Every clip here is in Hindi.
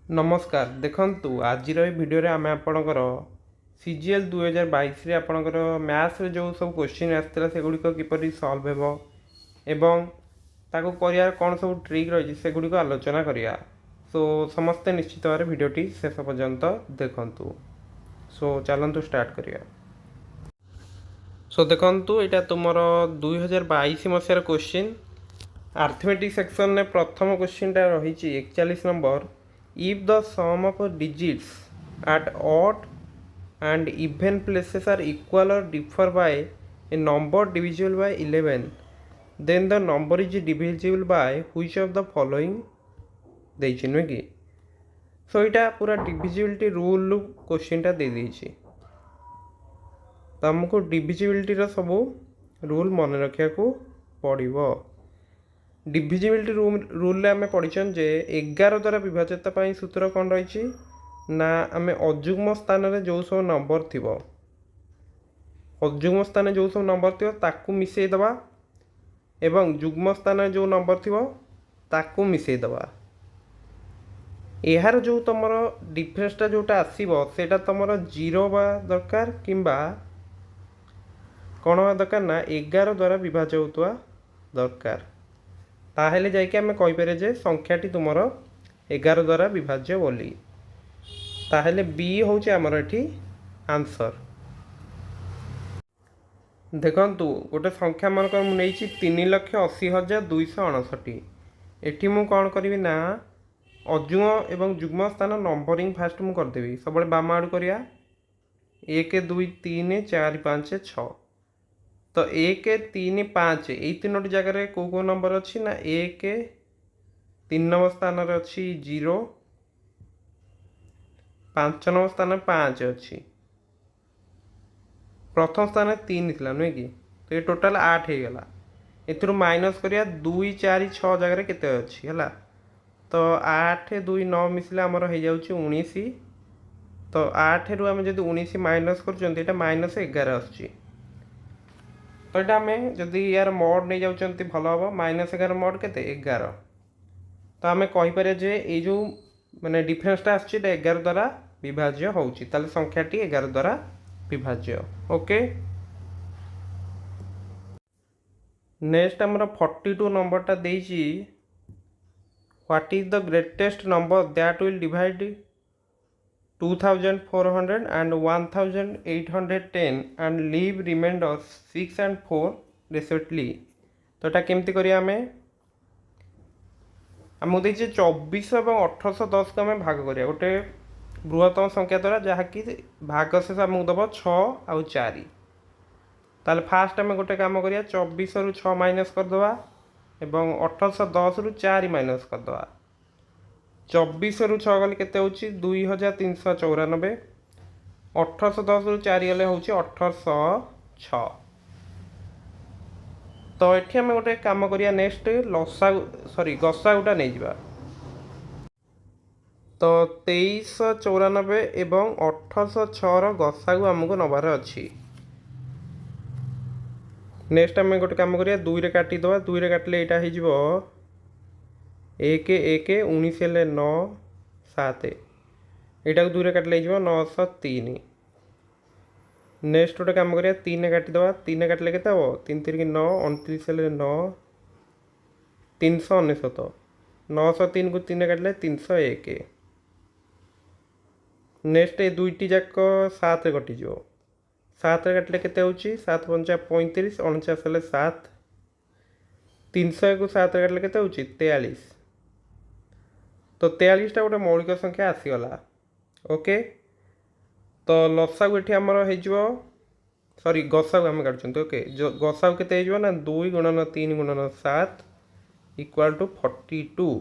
नमस्कार देखंतु आज भिडियो रे आमे आपणकर सीजीएल 2022 रे आपणकर मैथ्स रे जो सब क्वेश्चन आस्थिला से गुडी को किपरि सॉल्व हेबो एवं ताको करियार कोन सब ट्रिक रही से गुडी को आलोचना करिया। सो समस्त निश्चित भाव भिडियोटी शेष पर्यंत देखंतु। सो चलंतु स्टार्ट करिया। सो देखंतु एटा तुमर 2022 मसियार क्वेश्चन अर्थमेटिक सेक्शन ने प्रथम क्वेश्चन टा रही 41 number. If the sum of digits at odd and even places are equal or differ by a number divisible by 11, then the number is divisible by which of the following देइछि नुहे कि। सो इटा पूरा डिविजिबिलिटी रूल क्वेश्चन टा दे देइछि। तो हमको डिविजिबिलिटी रो सब रूल मन रखिया को पड़िबो। डिविजिबिलिटी रूल आम पढ़ीन जे 11 द्वारा विभाजित सूत्र कौन रही ना आम अजुग्म स्थान में जो सब नंबर थी अजुग्म स्थान जो सब नंबर थी ताकू मिसेदबा एवं जुग्म स्थान जो नंबर थी ताकू मिसेदबा। यार जो तुम डिफरेन्सटा जोटा आसो सेटा तुम जीरो बा दरकार किंबा कौन हवा दरकार ना 11 द्वारा विभाज्य होता दरकार। ताहेले जाइके आमे कहिपारे जे संख्याटी तुमर 11 द्वारा विभाज्य बोली। ताहेले बी होचे हमर एठी आंसर। देखंतु गोटे संख्या मानकर मु नेइछि 3,80,259। एठी मु कोन करबी ना अजुग्म एवं जुग्म स्थान नंबरिंग फास्ट मु कर देबी। सबले बाम आड करिया 1 2 3 4 5 6। तो 1 3 5 यही तीनोटी जगह कौ नंबर अच्छी ना 1 3 नंबर स्थान अच्छी 0 5 नंबर स्थान 5 अच्छी प्रथम स्थान 3 थी नुहे कि। तो ये टोटाल 8 हो गला। एथुरु माइनस करिया 2 4 6 जगह केते अच्छी है। तो 8 2 9 मिसले आमर हो जाउची 19। तो 8 रु आम जब 19 माइनस कर माइनस 11 आसुची। तो यहाँ आम जदि यार मड नहीं जाऊँच भल हम -11 मड के 11। तो आम कहीपर जे ये जो माने डिफरेन्सटा आस 11 द्वारा विभाज्य होउची ताले संख्याटी 11 द्वारा विभाज्य। ओके नेक्स्ट आमर 42 नंबरटा देइची what is the greatest number that will divide 2400 and 1810 and leave remainder 6 and 4 respectively। तो यहाँ केमती करिया आमको देखिए 24 और 1810 को आम भाग करिया गोटे बृहत्तम संख्या द्वारा जहाँकि भाग शेष आमको दब 6 आउ 4। ताले फास्ट आम गोटे काम करिया 24 रु 6 माइनस करदे एवं 1810 रु 4 माइनस करदे। 24 रु 6 गले केते होची 2394। 1810 रु 4 गले होची 1806। तो ये आम गोटे काम करिया नेक्स्ट गसागुटा नहीं जावा। तो 2394 एवं 1806 गसागु आमको नबार अच्छी। नेक्स्ट आम गोटे काम करिया 2 रे काटिदेवा। 2 रे काटिले यहाँ हो 1 1 19 हेल्ले 9 7। यहाँ 2 रे काटिले 903। नेक्स्ट गोटे काम करिया 3 काटिदेवा। 3 काटिले केते हो 3 3 9 29 हेल्ले 9 399। 903 को 3 काटिले 301। नेक्स्ट ये दुईटी जाक 7 कटिज 7 काटिले केते होची 7 5 35 49 हेल्ले 7। 301 को 7 काटिले केते होची 43। तो 43टा गोटे मौलिक संख्या आसीगला। ओके तो लसागु ये आमर हो सॉरी गसागु आम काटुं। ओके गसागु केते हो ना 2 गुणन 3 गुणन 7 इक्वाल टू 42।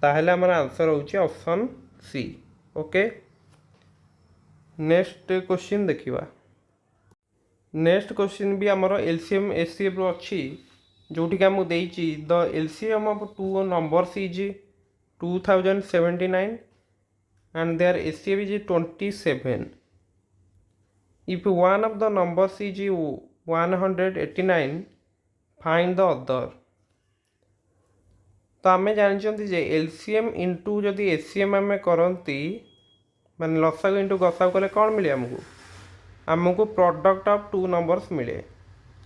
ताहले आमर आंसर होची option C. Okay next question देखिबा। नेक्स्ट क्वेश्चन भी आमर एलसीएम एचसीएफ अच्छी जोटी आमको देइची the LCM of two numbers is 2079 and their HCF is 27. If one of the numbers is 189, find the other। तो आम जानते जे एलसीएम इंटू जदि एसीएम आम करती माने लसागु इंटू गसागु कले कौन मिले आमको आमको प्रोडक्ट ऑफ टू नंबर्स मिले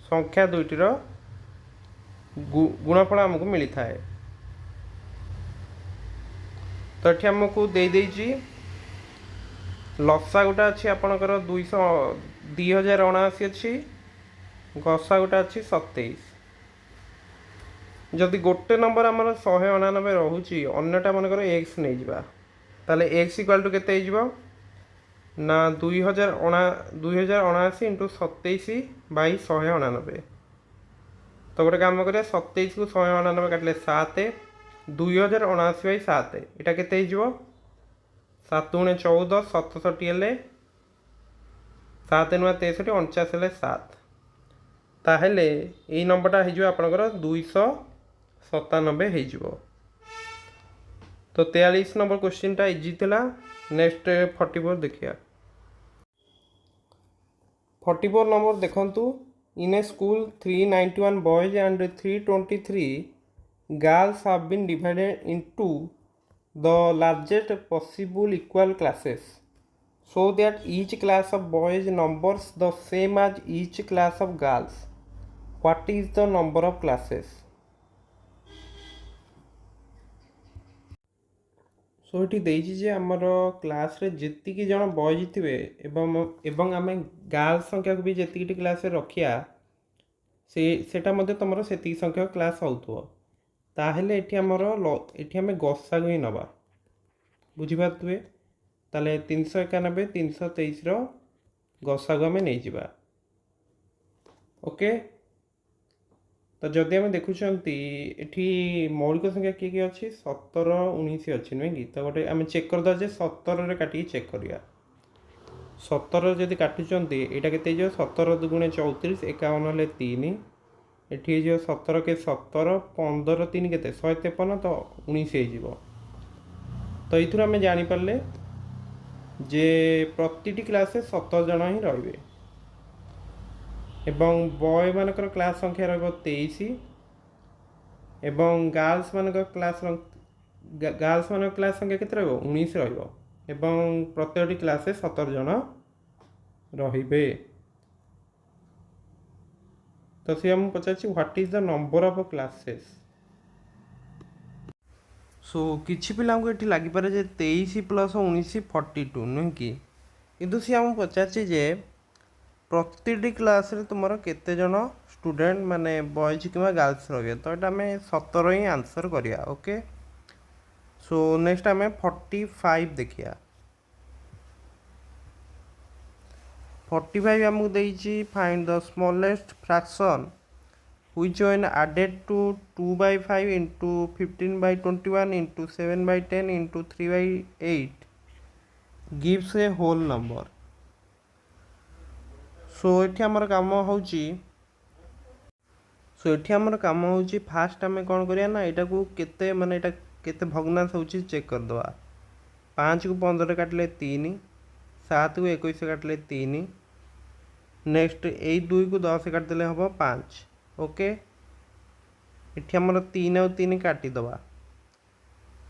संख्या दुईटर गुणफल आमको मिली थाए। तो ये आमको दे देजी लसागुटा अच्छी आपणकर 2079 अच्छी गसागुटा अच्छी 27। जदि गोटे नंबर आमर 199 रोचे अन्यटा मनकर एक्स नहीं जावा ताले एक्स इक्वाल टू केते ना 2079 इंटू 27 बाई 199। तो गोटे काम करिया 27 को 199 काटिले 7 2079 बाई 7 इटा केते 7 गुणे 14 67 हेले 7 नुआ 63 49 हेले 7 ताहेले यही नंबरटा हो आपणकर 297 हो। तो 43 नंबर क्वेश्चन टा इजी थिला। नेक्स्ट 44 देखिया। 44 नंबर देखंतु in a school 391 boys and 323 girls have been divided into the largest possible equal classes so that each class of boys numbers the same as each class of girls. What is the number of classes? सो ये देजी जे आमर क्लास रे जेतिकी जन बॉयज थे एवं आम गर्ल्स संख्या को भी जी क्लास रखिया सेटा मध्य तुम से संख्या क्लास होथो ताहले एठी आमर एठी आम गसागु ही नवा बुझीपारे ताले 391 323 गसागु आम नहीं जावा। ओके तो जदि आम देखुंट एठी मौलिक संख्या किए किए अच्छी 17 19 अच्छी नुहे कि तो गोटे आम चेक करदे जे 17 काटिकी चेक करिया 17 जदि काटुंट यहाँ के 17 दुगुणे 34 51 हेल्ले 3 एटी 17 के 17 15 3 के 153 तो 19 हो। तो ये आम जापारे जे प्रति क्लास 17 जन ही रे एवं बॉय मानकर क्लास संख्या रो23 एवं गर्ल्स मान क्लास मान क्लास संख्या केते 19 एवं प्रत्येक क्लास 17 जन रे। तो सी आम पचार what is the number of classes. So किछि पिला को ये लगिपारे जे 23 + 19 42 नुह कि किंतु सी आम पचार जे प्रति क्लास रे तुम केते जन स्टूडेंट माने बॉयज कि गर्ल्स रे तो ये आम 17 ही आंसर करिया। ओके सो नेक्स्ट आम 45 देखिया। 45 आमको देइछि find the smallest fraction which when added to 2/5 into 15/21 into 7/10 into 3/8 gives a whole number. सो ये आमर काम होची फास्ट आम कौन करिया ना यहाँ को केते माने यहाँ केते भग्नांश होची चेक कर दवा। 5 को 15 काटले 3 7 को 21 काटले 3 नेक्स्ट 2 को 10 काटदेले हम 5। ओके ये आमर 3 और 3 काटिदवा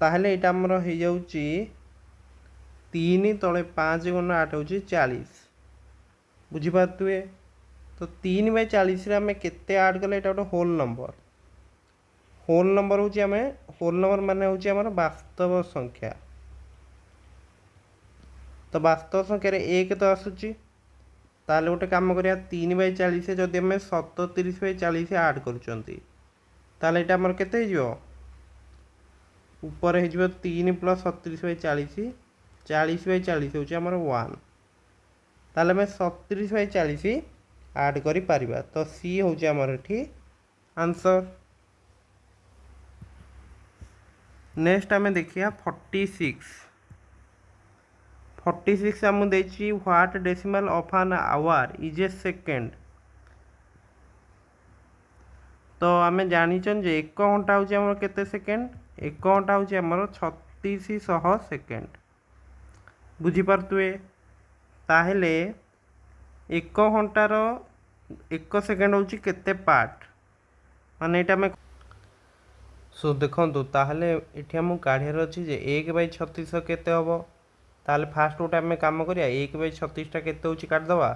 ताहले यहाँ आमर हो जाउची 3 तले 5 गुण 8 होची 40 बुझीपारे। तो 3/40 रे आम केते ऐड कले ये गोटे होल नंबर होची आम होल नंबर माने होची आमर वास्तव संख्या। तो वास्तव संख्या रे 1 तो आसुची ताले गोटे काम करिया 3/40 जदि आम 37/40 ऐड करुचंती ताले एटा आमर केते हिजो ऊपर हिजो 3 + 37/40 40/40 होची आमर 1 ताले में 37/40 ऐड करि परिबा। तो सी होची आमर एठी आंसर। नेक्स्ट आम देखिया 46 आम देछि what decimal of an hour is a second. तो आम जानिछन जे 1 घंटा होची आमर केते सेकेंड 1 घंटा होची आमर 3600 सेकेंड बुझी पारतुए। ताहेले 1 घंटार 1 सेकेंड होची केते पार्ट माने एटा में सो देखो ताहले एठी हमू काढ़ियार अछि जे 1/36 केते हबो ताहले फास्ट गोटे आम कम करिया 1/36 केते होची काट दवा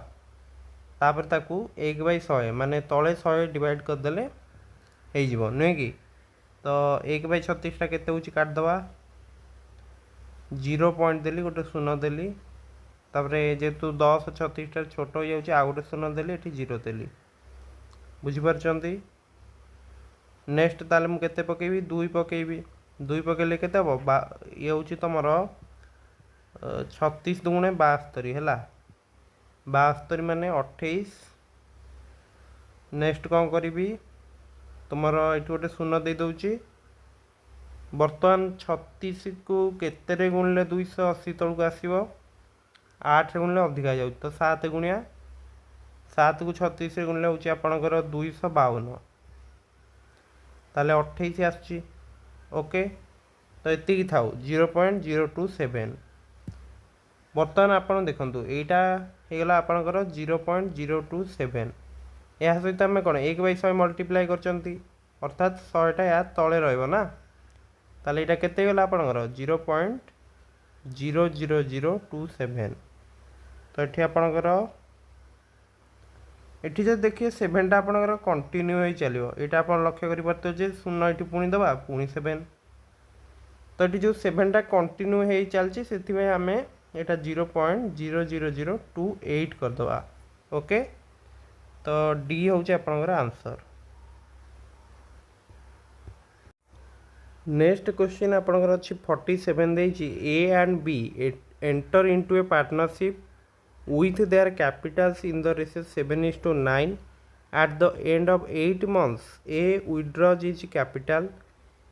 तापर ताकू 1/100 माने तले 100 डिवाइड करदेले हो जीवो नुहे कि तो 1/36 केते होची काट दवा 0 पॉइंट देली गोटे शून्य देली तापरे जेतु 10 36 छोट हो जाउची आ गोटे शून्य देली एठी 0 देली बुझी पारचंती। नेक्स्ट ताले मु केते पकेबी 2 पकेबी 2 पकेले केते हबो ये होची तमरो 36 दुगुणे 72 हैला 72 माने 28। नेक्स्ट कौन करी तुमर ये गोटे शून्य दे दौची बर्तमान 36 को केते गुणिले 280 तलक आसो 8 गुणिले अधिका जाऊ तो 7 गुणिया 7 को 36 गुणिले हूँ आपंकर 252 ताले 28 आसची ओके तो ये थाउ 0.027 बर्तमान आपन देखंतु एटा हेगला आपनकर 0.027 या सहित आम कौन 1/100 मल्टीप्लाई करचंती अर्थात 100टा या तले रहइबो ना ताले एटा केते गला आपनकर 0.00027 तो एठी आपनकर एठी जब देखिए 7टा आपनकर कंटिन्यू हो चलियो एटा आपन लक्ष्य करि परतो जे 0 एठी पुणी दबा पुणी 7 तो एठी जो 7टा कंटिन्यू हो चलची सेति में हमें एटा 0.00028 कर दबा ओके तो डी होचे आपनकर आंसर। नेक्स्ट क्वेश्चन आपनकर अछि 47 देछि A and B enter into a partnership with their capitals in the ratio 7:9 at the end of 8 months A withdraws its capital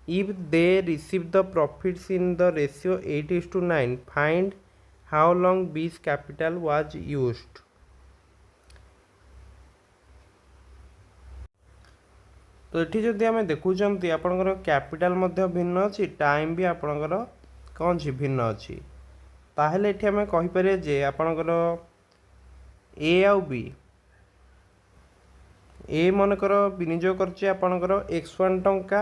if they receive the profits in the ratio 8:9 find how long B's capital was used। तो ये जदि आम देखुंत आपंकर कैपिटाल भिन्न अच्छी टाइम भी आपंकर कौन सी भिन्न अच्छी ताहले एठी आम कहीपर जे आपणकर ए आउ बी ए मनकर विनियोग करछे आपणकर x1 टंका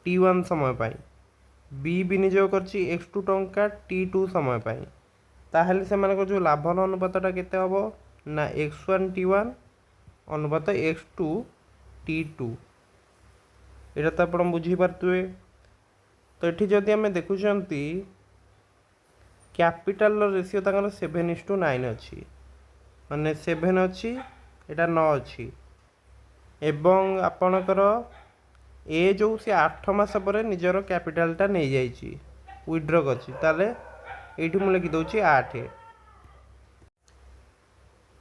t1 समय पाई बी विनियोग करछी x2 टंका t2 समय पाई ताहले से मानकर जो लाभर अनुपातटा केते हबो ना x1 t1 अनुपात x2 t2 एटा तो आपण बुझी पारतुए। तो एठी जदि आम देखुचंती कैपिटल रेशियो तक 7:9 अच्छी माने 7 अच्छी एटा 9 अच्छी एवं आपणकर ए जो सी 8 मास पर निजर कैपिटालटा नहीं जाइए विड्रॉ करछि ताले एठी मु लिखि दउछि 8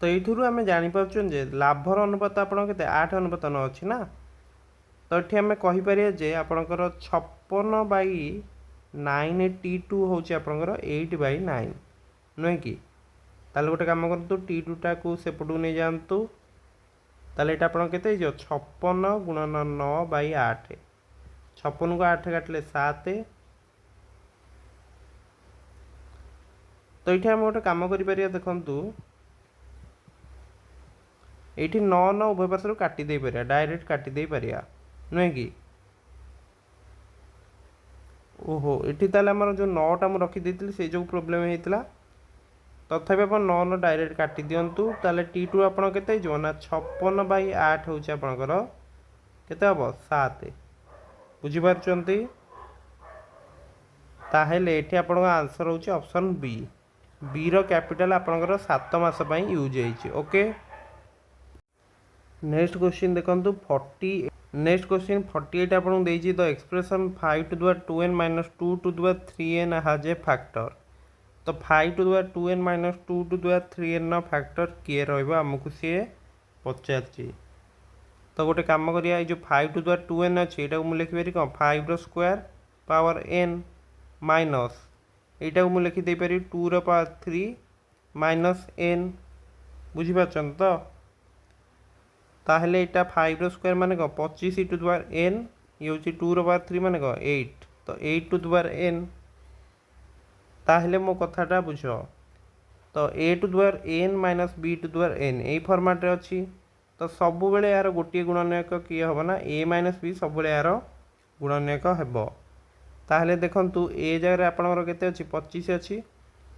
तो ये आम जापर जे लाभर अनुपात आप 8:9 अच्छी ना तो ये आम कहीपर जे आपणकर 56/9 t2 हूँ आपंकर 8/9 नुहे कि ताले गोटे कम करूँ t2 टाक सेपटू नहीं जातु ताले ये आप 56 गुणन 9/8 56 को 8 काटिले 7 तो ये आम गोटे कम कर देखु ये 9 9 उभय पार्श्व काटिदे पार डायरेक्ट काटिदे पार नुहे कि ओहो ये ताले आमर जो 9टा मुझे रखी से जो प्रोब्लेम होता तथापि आप 9 9 डायरेक्ट काटी दिंतु ताले t2 आपन केते जो ना 56/8 हूँ आपणकर केते हम 7 बुझी पारचंती ताहेले एठी आपन आंसर होची ऑप्शन बी बी रो कैपिटल आपणकर 7 मास पई यूज होईची ओके। नेक्स्ट क्वेश्चन देखंतु 40 नेक्स्ट क्वेश्चन 48 आपको देजी the expression 5 to the power 2n minus 2 to the power 3n has a factor तो 5 to the power 2n minus 2 to the power 3n factor किए रमको सी पचार तो गोटे कम करिया जो 5 to the power 2n अच्छे यहाँ मुझे लिखिपारि कौन 5 स्क्वायर पावर n माइनस यहाँ मुझे लिखिदे पारि 2 रो पावर 3 माइनस n बुझीपार तो ताहले एटा 5 स्क्वायर माने को 25 टू द पावर n ये होची 2 रो पावर 3 माने को 8 तो 8 टू द पावर n ताहले मो कथाटा बुझो तो a to the power n minus b to the power n एई फॉर्मेट रे अछि तो सब बेले यार गोटे गुणनयक किए हम ना ए माइनस बी सब यार गुणनयक हेब। ताहले देखंतु ए जगह आपणकर केते अछि 25 अछि,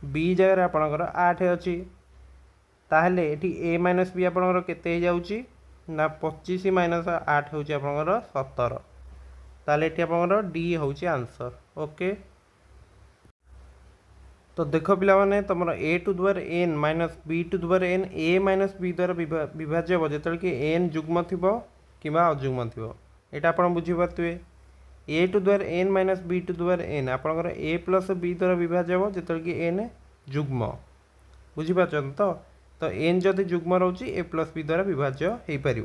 बी जगह आपणकर 8 अछि। ताहले एठी ए माइनस बी आपणकर केते हो जाउची ना 25 माइनस 8 होउची आपणकर 17। ताहले एठी आपणकर डी होउची आंसर। ओके, तो देख पिला माने तुम a to the power n minus b to the power n a minus b द्वारा विभाज्य हम जो कि एन जुग्म थी कि अजुग्म थी यहाँ आप बुझीपारे। A to the power n minus b to the power n आपंकर ए प्लस बी द्वारा विभाज्य हम जो कि एन जुग्म। बुझीपार तो एन जदि जुग्म रोचे ए प्लस बी द्वारा विभाज्य हो पार।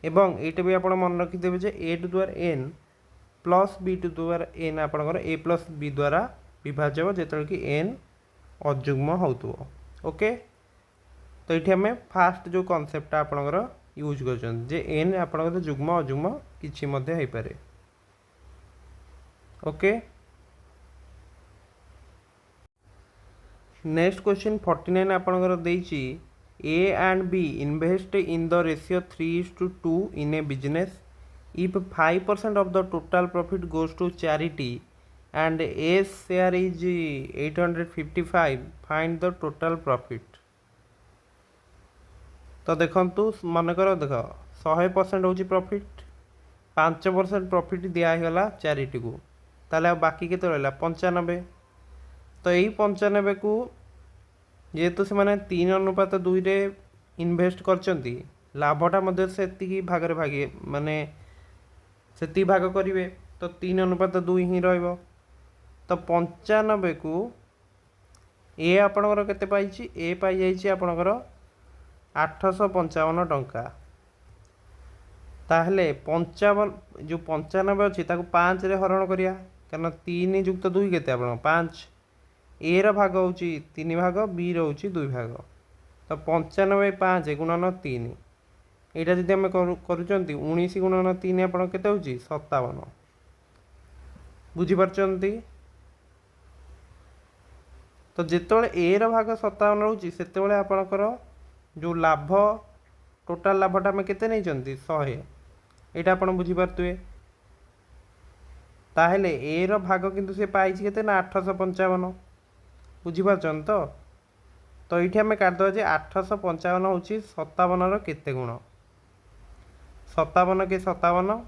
एवं ये भी आप मन रखिदेवे जे a to the power n plus b to the power n आपंकर ए प्लस बी द्वारा विभाज्य हम जो कि एन अजुग्म हो। ओके, तो ये आम फास्ट जो कनसेप्ट आपंकर यूज कर एन आपंकर जुग्म अजुग्म किसी हो पारे। ओके, नेक्स्ट क्वेश्चन 49 आपंकर देइछि A and B invest in the ratio 3:2 in a business if 5% of the total profit goes to charity and A's share is 855, find the total profit। तो देखंतु मनकर देख 100% होची प्रॉफिट, 5% प्रॉफिट दिगला चैरिटी को, ताले बाकी केते रहला 95। तो यही 95 को जेहेतु से माने 3:2 रे इन्वेस्ट करचंती लाभटा मध्य से भाग भागे माने से भाग करेंगे तो 3:2 ही रहिबो। तो 95 को ए आपणकर केते पाइछि ए पाई जाइछि आपणकर 855 टंका। ताहले 55 जो 95 अच्छी 5 रे हरण करिया कारण 3 जुक्त 2 केते आपण 5। ए रो भाग होची 3 भाग, बी रो होची 2 भाग। तो 95 5 गुणन 3 यहाँ जब आम करुँच 19 गुणन 3 आप केते होची 57। बुझीपारचंती। तो जितेबाला ए रो भाग 57 रोची सेतेबाला आपणकर जो लाभ टोटाल लाभटा आम केते नहीं 100 यहाँ आप बुझीपारे। ताहले ए रो भाग किंतु से पाई केते ना 855। बुझीपारचन तो ये आम काटिदेवा जे 855 हूँ 57 केते गुण 57 के 57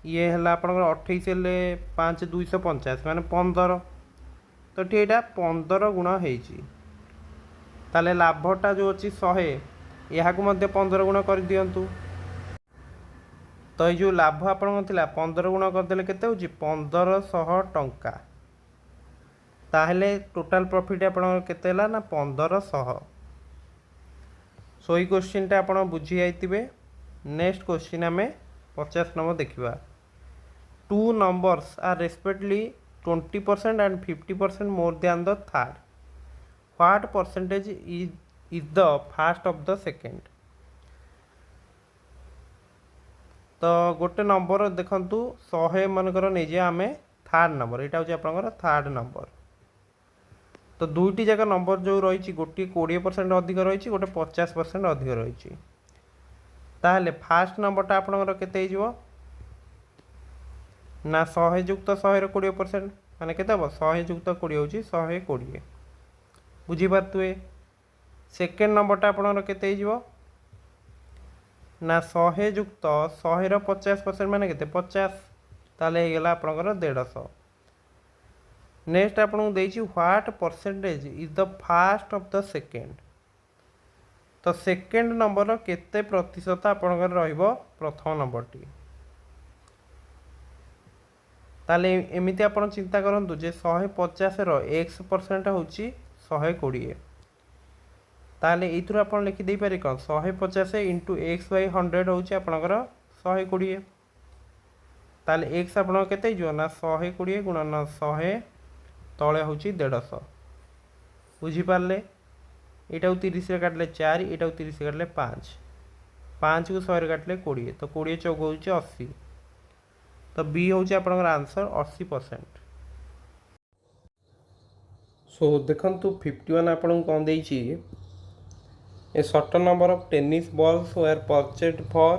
ये है आप 28 हेल्ले 5 250 माने 15। तो ये 15 गुण होले लाभटा जो अच्छी 100 यहाँ 15 गुण कर दिंतु। तो ये जो लाभ आप 15 गुण करदे केते 1500 टंका। ताहले टोटाल प्रॉफिट आप केते ना 1500। सो ये क्वेश्चन टा आप बुझी जाइए। नेक्स्ट क्वेश्चन आम 50 नंबर देखा। Two numbers are respectively 20% and 50% more than the third. What percentage is the first of the second? तो गोटे नंबर देखंतु 100 मनकर नहीं जे आमे थर्ड नंबर यहाँ हूँ आपंकर थर्ड नंबर। तो दुईटी जाक नंबर जो रही गोटे 20% अधिक रही गोटे 50% अधिक रही। ताहले फास्ट नंबरटा आपंकर केते हो ना 100 जुक्त 100 20% माने केते हम 100 जुक्त 20 हूँ 120। बुझीपारे। सेकेंड नंबरटा आपंकर केते हो ना 100 जुक्त 100 50% माने केते 50। ताहले गला आपंकर 150। नेक्स्ट आपको देछि what percentage is the first of the second. तो सेकेंड नंबर केते प्रतिशत आपंकर रहिबो प्रथम नंबरटी। ताले एमिति आपण चिंता करंतु जे 150 रो x% होची 120। ताले इथुर आपण लिखि दे पारे कोन 150 इंटू x/100 होची आपनकर 120। ताले x आपण केते जो ना 120 गुणन 100 तले होची 150। बुझी पारले। एटा 30 रे काटले 4 एटा 30 रे काटले 5 5 को 100 रे काटले 20 तो 20 चौक होची 80। तो बी होची आपनकर आंसर 80%। सो देखंतु 51 आपन कोन देइची A certain number of tennis balls were purchased for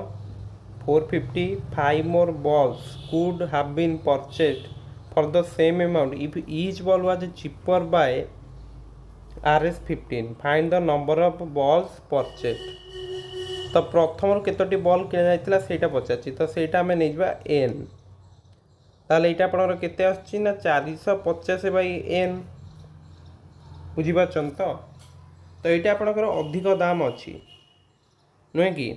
450. 5 more balls could have been purchased for the same amount if each ball was cheaper by Rs 15. Find the number of balls purchased. तो प्रथम केतोटी बल किणा जाइतिला सेटा पचारछि तो सेटा आमे नै जबा n ताले एटा आपनर केते आछि ना 450 बाई n बुझि पाछन तो एटा आपनकर अधिक दाम अछि नुहे कि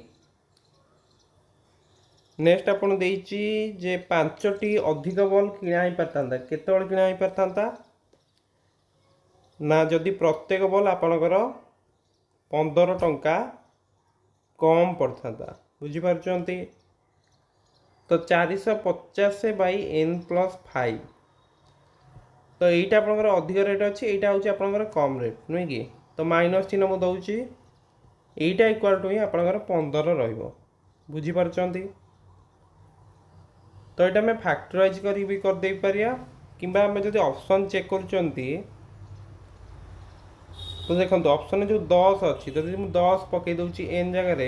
नेक्स्ट आपन देइछि जे 5टी अधिक बल किणा ही परतांता केतोळ किणा ही परतांता ना जदि प्रत्येक बल आपनकर 15 टंका कम पड़ता बुझीपार्टी तो 450 बाई n प्लस 5 तो यहीटा आपंकर अधिक रेट अच्छी यहाँ हूँ आपंकर कम रेट नुहे कि तो माइनस चिन्ह मुझे दूसरी यहीटा इक्वाल टू ही आपंकर 15 रुझीपार्टी तो यहाँ आम फैक्टराइज करदे पारिया कि आम जो ऑप्शन चेक कर तो देखो ऑप्शन जो 10 अच्छी तो मुझे 10 पकई दूसरी n जगह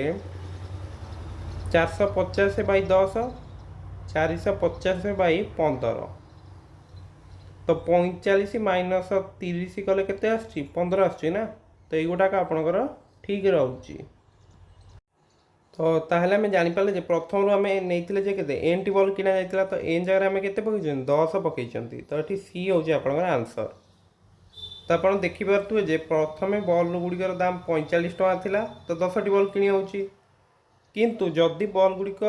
450 बाई 10 450 बाई 15 तो 45 माइनस 30 कले केते आछि 15 आछि ना तो युटाक आपणकर ठीक रोचे तो ताहले आम जापर जे प्रथम आम नहीं जे केते n टी बल किना जाइतिला तो n जगह आम केते पकई 10 पकई तो ये सी हूँ आपणकर आंसर तो आप देखिपे जे प्रथम बल गुड़िकर दाम 45 टଙ୍କା थिला तो 10टी बल किणी होची किंतु जदि बल गुड़िक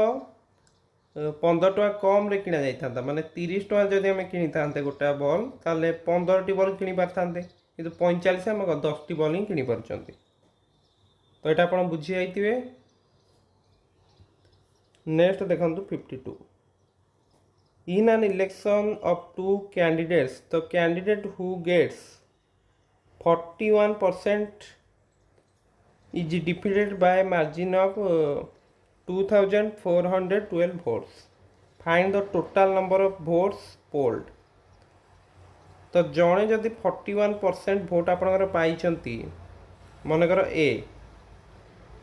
15 टଙ୍କା कम रे किणा जाइथांता माने 30 टଙ୍କା जदि आम किणी थांते गोटा बल ताले 15टी बल किणी पारथांते किंतु 45 आम 10टी बल ही किणी पारछंती तो एटा आपण बुझी जाइथिबे। नेक्स्ट देखंतु 52 in an election of two candidates the candidate who gets 41% is defeated by margin of 2412 votes. Find the total number of votes polled. तो जड़े जदि 41% भोट आपंकर पाई मनकर ए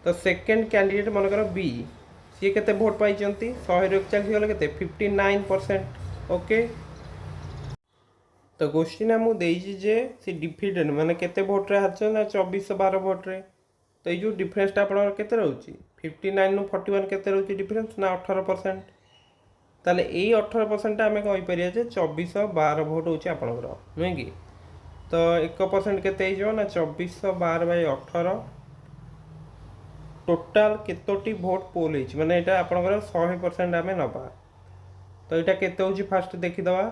तो सेकेंड कैंडिडेट मनकर बी सी के भोट पाई 141 गले के 59%। ओके तो क्वेश्चन आमको देजी जे सी डिफिटेड माने केते भोट रे हारछ ना 2412 भोट रे तो ये जो डिफरेंस टा आपन केते रहउची 59 नु 41 केते रहउची डिफरेंस ना 18%। ताले ए 18% टा हमें कहि परिया जे 2412 भोट होची आपनकर नै कि तो 1% केते हे जो ना 2412 बाय 18 टोटल केतोटी भोट पोल हेची माने एटा आपनकर 100% हमें नबा तो एटा केते होची फास्ट देखि दवा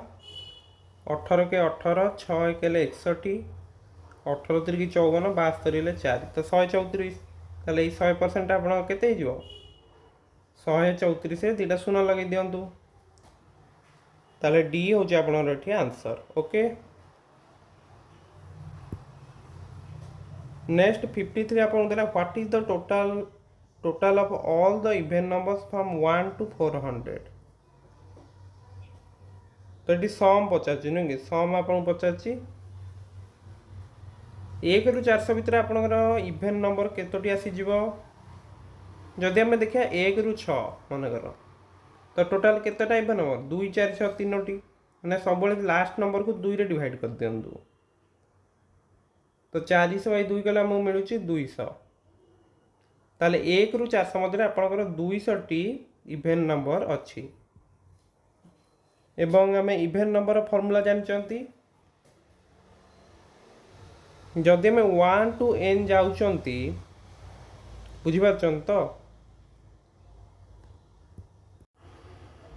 18 के 18 6 के 61 18 3 54 72 4 तो 134 ताले 100% आप 134 से दुटा शून्य लगे दिंतु ताले डी हूँ आपठी आंसर। ओके नेक्स्ट 53 आप what is the total of all the even numbers from 1 to 400 तो ये सम पचार नुहे सम आप पचार 1 ରୁ 400 भितर आपंकर इवेन नंबर केतोटी आसीज जदि आम देखा 1 ରୁ 6 मनकर तो टोटाल केतेटा इवेन नंबर 2 4 6 3टी मैंने सब लास्ट नंबर को 2 रे डिवाइड कर दिंतु तो 400 बाई 2 कले आमको मिलूँ 200 ताले 1 ରୁ 400 मध्य आपंकर 200टी इवेन नंबर अच्छी एवं आम इवेन नंबर फर्मूला जानते जदि आम 1 to n जाऊँच बुझीपार तो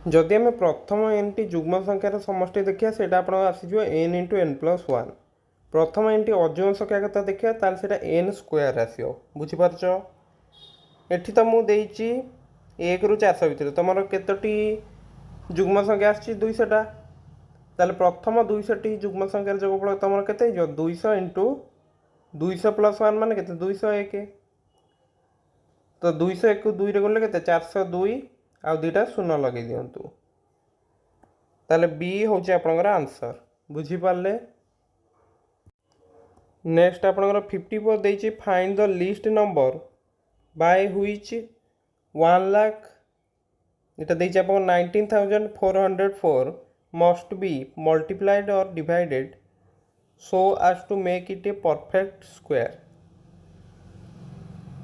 जदि आम प्रथम n टी जुग्म संख्यार समष्टि देखिए सेटा आप आसीज n × n+1 प्रथम n टी अजुग्म संख्या कथा देखिए ताल सेटा n स्क्वायर आसो बुझीपार एठी तो मुझे 1 ରୁ 400 भितर तुम केतोटी जुग्म संख्या आसी 200टा ताले प्रथम 200टी जुग्म संख्यार जोगफल तुम केते 200 × 200+1 मान के 201 तो 201 को 2 रे गले के 402 आ दुटा शून्य लगे दिंतु ताले बी हूँ आपंकर आंसर बुझीपारे। नेक्स्ट आपणकर 54 देछि find the least number by which 1 lakh इटा देछि आपन 19404 मस्ट बी मल्टीप्लाइड और divided so as to make it a perfect square.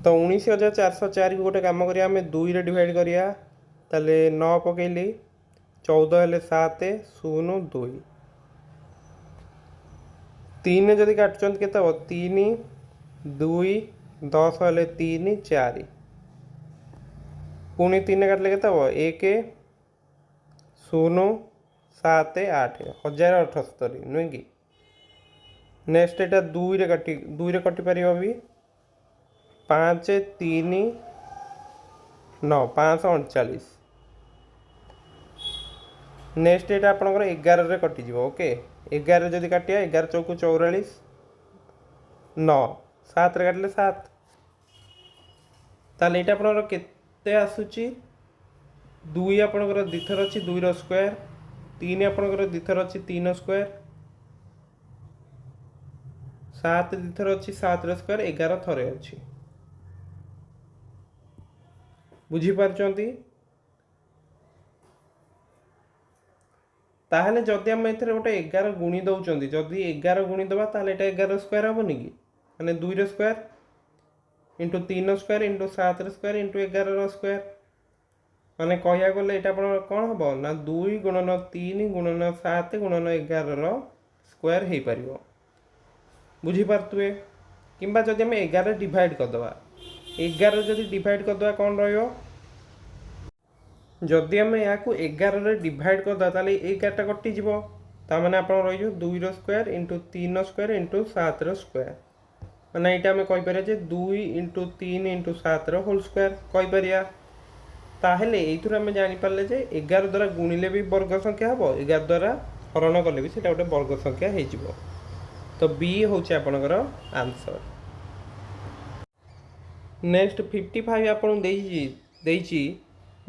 तो 19404 को गोटे काम करिया आमे 2 रे डिवाइड करिया ताले 9 पकेली 14 हेले 7 0 2 3 जदि काटुचंत केते हो 3 2 10 हेले 3 4 पुणी 3 काटले केते हो 1 0 7 8 1078 नुहे कि नेक्स्ट एटा 2 रे कटि परियो भी 5 3 9 539 नेक्स्ट एटा आपनकर 11 रे कटि जीवो ओके 11 जदि काटिया 11 चौको 44 9 7 रे काटले 7 ताले एटा आपनकर केते आसुची 2 आपनकर दिथर अछि 2 रो स्क्वायर 3 आपनकर दिथर अछि 3 स्क्वायर 7 दिथर अछि 7 रो स्क्वायर 11 थरे अछि बुझी पारचंती। ताहले जदि आम एथरे गोटे 11 गुणी दउचंदी जदि 11 गुणी दबा ताहले एटा 11 स्क्वायर हबनी कि माने 2 रो स्क्वायर इंटू 3 स्क्वायर इंटू 7 रो स्क्वायर इंटू 11 रो स्क्वायर माने कहया गले एटा आपण कोन हबो ना 2 गुणन 3 गुणन 7 गुणन 11 रो स्क्वायर हे परिबो बुझी पारतुए। किंबा जदि हम 11 डिवाइड कर दबा 11 जदि डिवाइड कर दबा कोन रहयो जदि आम या 11 रे डिवाइड करदा ताले 11टा कटि जीवो ता माने आपण रहियो 2 रो स्क्वायर इंटू 3 स्क्वायर इंटू 7 रो स्क्वायर माने एटा हम कहि परिया जे 2 इंटू 3 इंटू 7 रो होल स्क्वायर कहि परिया। ताहले एथुर हम जानि पारले जे 11 द्वारा गुणिले भी वर्ग संख्या हबो 11 द्वारा हरण कले भी सेटा गोटे वर्ग संख्या हे जिवो तो बी होचे आपनकर आंसर। नेक्स्ट 55 आपण देइची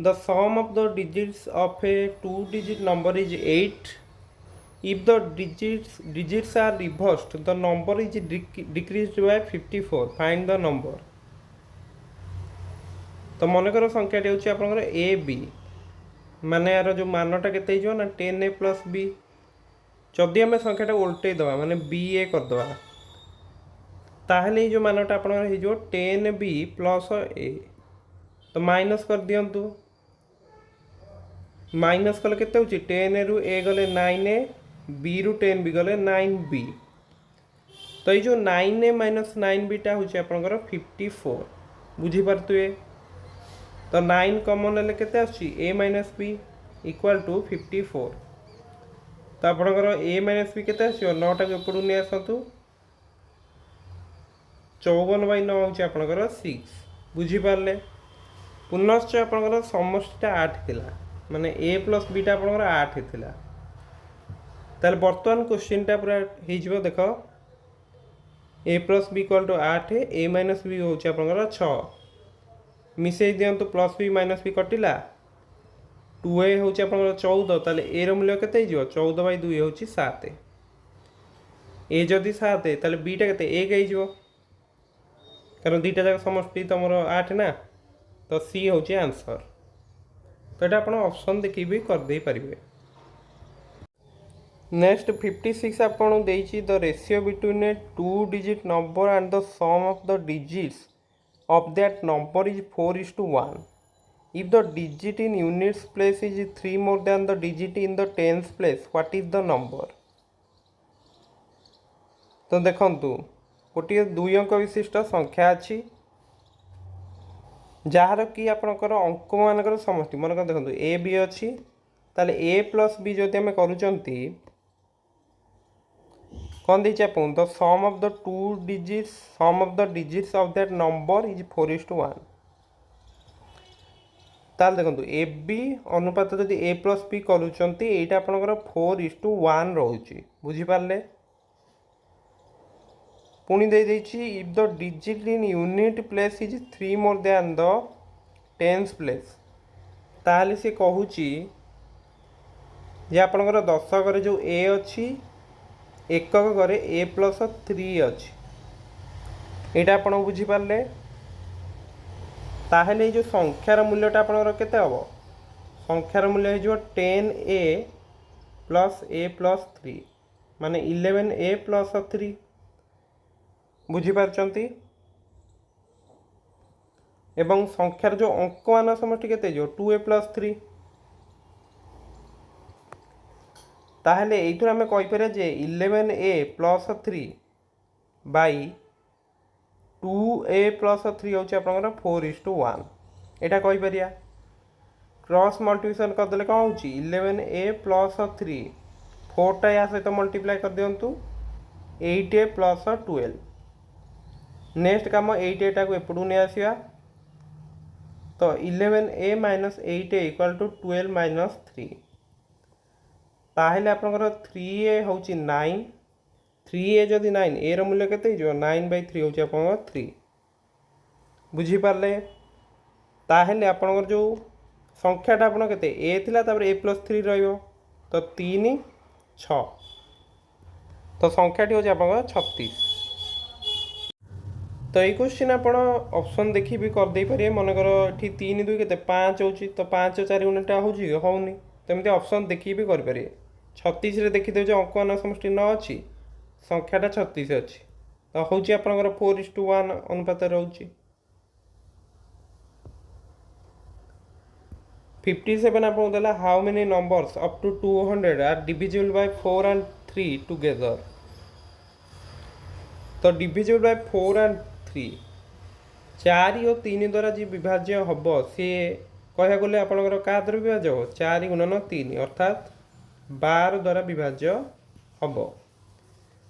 the sum of the digits of a 2-digit number is 8 if the digits are reversed the number is decreased by 54 find the number। तो मनकर संख्या होची आपनकर ए बी माने यार जो मानटा केते हिजो ना 10a प्लस b जदि आम संख्याटा उल्टे दवा माने बी ए कर दवा ताहले जो मानटा आपनकर हिजो 10b प्लस ए तो माइनस कर दियंतु माइनस कले केते होची 10 रु ए गले 9a b रु 10 b गले 9b तो ये जो 9a माइनस 9b टा होची आपनकर 54 बुझी पारतुए तो 9 कॉमन ले केते आछी a minus b equal to 54 तो आपनकर a माइनस b केते आछियो 9 टा के ऊपर ने आसतु 54/9 होची आपनकर 6 बुझी पारले पुनश्च आपनकर समष्टिटा 8 थिला माने a प्लस b टा आपनकर 8 थिला ताले वर्तमान क्वेश्चन टा पूरा हे जिवो देखो a plus b equal to 8 a minus b होची आपनकर 6 मिसै दियंतु प्लस b माइनस b कटिला 2a होची आपनकर 14 ताले a रो मूल्य केते हिजो 14/2 होची 7 a जदी 7 ताले b टा केते 1 हिजो कारण दुईटा जाक समष्टि तुम 8 ना तो सी हूँ आंसर तो ये आप ऑप्शन देखी भी कर दे पारे। नेक्स्ट 56 आपन देइछि the ratio between a 2-digit number and the sum of the digits of that number is 4:1 if the digit in units place is 3 more than the digit in the tens place what is the number. तो देखंतु गोटे 2 अंक विशिष्ट संख्या अच्छी जार कि आपणकर अंक मानकर समष्टि मनकर देखो ए बी अच्छी ताले ए प्लस बी जदि आम करुँच कौन दे the sum of the 2 digits sum of the digits of that number is 4:1 ताल देखो ए बी अनुपात जदि ए प्लस बी करुँच यहाँ आपणकर 4:1 रोचे बुझीपारे पुणी दे देछि if the digit in unit place is 3 more than the tens place ताहले से कहूची जे आपनकर दशक रे जो ए अच्छी एकक करे ए प्लस 3 अच्छी এইটা ଆପଣ ବୁଝିପାରିଲେ। ତାହେଲେ ଏଇ ଯେଉଁ ସଂଖ୍ୟାର ମୂଲ୍ୟଟା ଆପଣଙ୍କର କେତେ ହେବ? ସଂଖ୍ୟାର ମୂଲ୍ୟ ହେଇଯିବ 10a ପ୍ଲସ୍ a ପ୍ଲସ୍ 3 ମାନେ 11a ପ୍ଲସ୍ 3। ବୁଝିପାରୁଛନ୍ତି? ଏବଂ ସଂଖ୍ୟାର ଯେଉଁ ଅଙ୍କମାନ ସମଷ୍ଟି କେତେ ହେଇଯିବ? 2a plus 3। ତାହେଲେ এইଥିରୁ ଆମେ କହିପାରିବା ଯେ 11a plus 3 Bai 2a plus 3 ହେଉଛି ଆପଣଙ୍କର 4:1। ଏଇଟା କହିପାରିବା। କ୍ରସ୍ ମଲ୍ଟିପ୍ଲିକେସନ୍ କରିଦେଲେ କ'ଣ ହେଉଛି? 11a ପ୍ଲସ୍ 3 4ଟା ୟା ସହିତ ମଲ୍ଟିପ୍ଲାଏ କରିଦିଅନ୍ତୁ 8a ପ୍ଲସ୍ 12। ନେକ୍ସଟ କାମ 8aଟାକୁ ଏପଟକୁ ନେଇ ଆସିବା। ତ 11a minus 8a equal to 12 minus 3। ତାହେଲେ ଆପଣଙ୍କର 3a ହେଉଛି 9। 3a ଯଦି 9, a ର ମୂଲ୍ୟ କେତେ ହେଇଯିବ? 9/3 ହେଉଛି ଆପଣଙ୍କର 3। ବୁଝିପାରିଲେ? ତାହେଲେ ଆପଣଙ୍କର ଯେଉଁ ସଂଖ୍ୟାଟା ଆପଣ କେତେ a ଥିଲା, ତାପରେ a ପ୍ଲସ୍ 3 ରହିବ, ତ 3 6, ତ ସଂଖ୍ୟାଟି ହେଉଛି ଆପଣଙ୍କର 36। ତ ଏଇ କ୍ୱେଶ୍ଚିନ୍ ଆପଣ ଅପସନ୍ ଦେଖି ବି କରିଦେଇପାରିବେ। ମନେକର ଏଠି 3 2 କେତେ 5 ହେଉଛି, ତ 5 4 ଗୁଣଟା ହେଉଛି କି ହେଉନି, ତ ଏମିତି ଅପସନ୍ ଦେଖିକି ବି କରିପାରିବେ। 36ରେ ଦେଖିଦେବେ ଯେ ଅଙ୍କମାନ ସମଷ୍ଟି 9 ଅଛି, ସଂଖ୍ୟାଟା 36 ଅଛି, ତ ହେଉଛି ଆପଣଙ୍କର 4:1 ଅନୁପାତ ରହୁଛି। 57 ଆପଣଙ୍କୁ ଦେଲା how many numbers up to 200 are divisible by 4 and 3 together. ତ ଡିଭିଜିବଲ୍ ବାଇ 4 and 3, 4 ଓ 3 ଦ୍ୱାରା ଯିଏ ବିଭାଜ୍ୟ ହେବ ସିଏ କହିବାକୁ ଗଲେ ଆପଣଙ୍କର କାହା ଦ୍ୱାରା ବିଭାଜ୍ୟ ହେବ? 4 ଗୁଣନ 3 ଅର୍ଥାତ୍ 12 ଦ୍ୱାରା ବିଭାଜ୍ୟ ହେବ।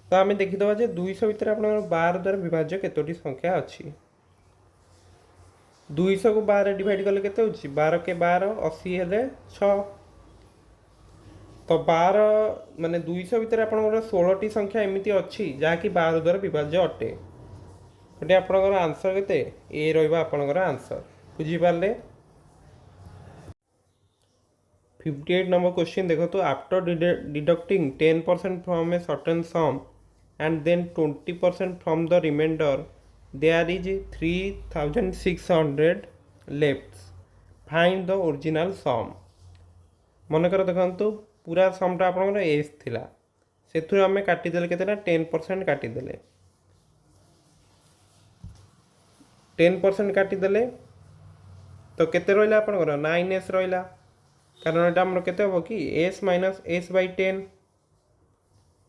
ତ ଆମେ ଦେଖିଦେବା ଯେ 200 ଭିତରେ ଆପଣଙ୍କର 12 ଦ୍ୱାରା ବିଭାଜ୍ୟ କେତୋଟି ସଂଖ୍ୟା ଅଛି। 200କୁ 12 ଡିଭାଇଡ଼ କଲେ କେତେ ହେଉଛି? 12 କେ 12 80 ହେଲେ 6। ତ 12 ମାନେ 200 ଭିତରେ ଆପଣଙ୍କର 16ଟି ସଂଖ୍ୟା ଏମିତି ଅଛି ଯାହାକି 12 ଦ୍ୱାରା ବିଭାଜ୍ୟ ଅଟେ। ଏଠି ଆପଣଙ୍କର ଆନ୍ସର୍ କେତେ? ଏ ରହିବ ଆପଣଙ୍କର ଆନ୍ସର୍। ବୁଝିପାରିଲେ? 58 number question देखो। After deducting 10% from a certain sum and then 20% from the remainder there is 3600 left. Find the original sum. मनकर देखो पूरा समटा आप एस थिला, से आम काटिदेले केतेटा 10% काटिदेले, 10% काटिदेले तो केते रहिला आपनकर 9s रहिला, कारण एटा हमर केते हो कि s माइनस s बाय 10।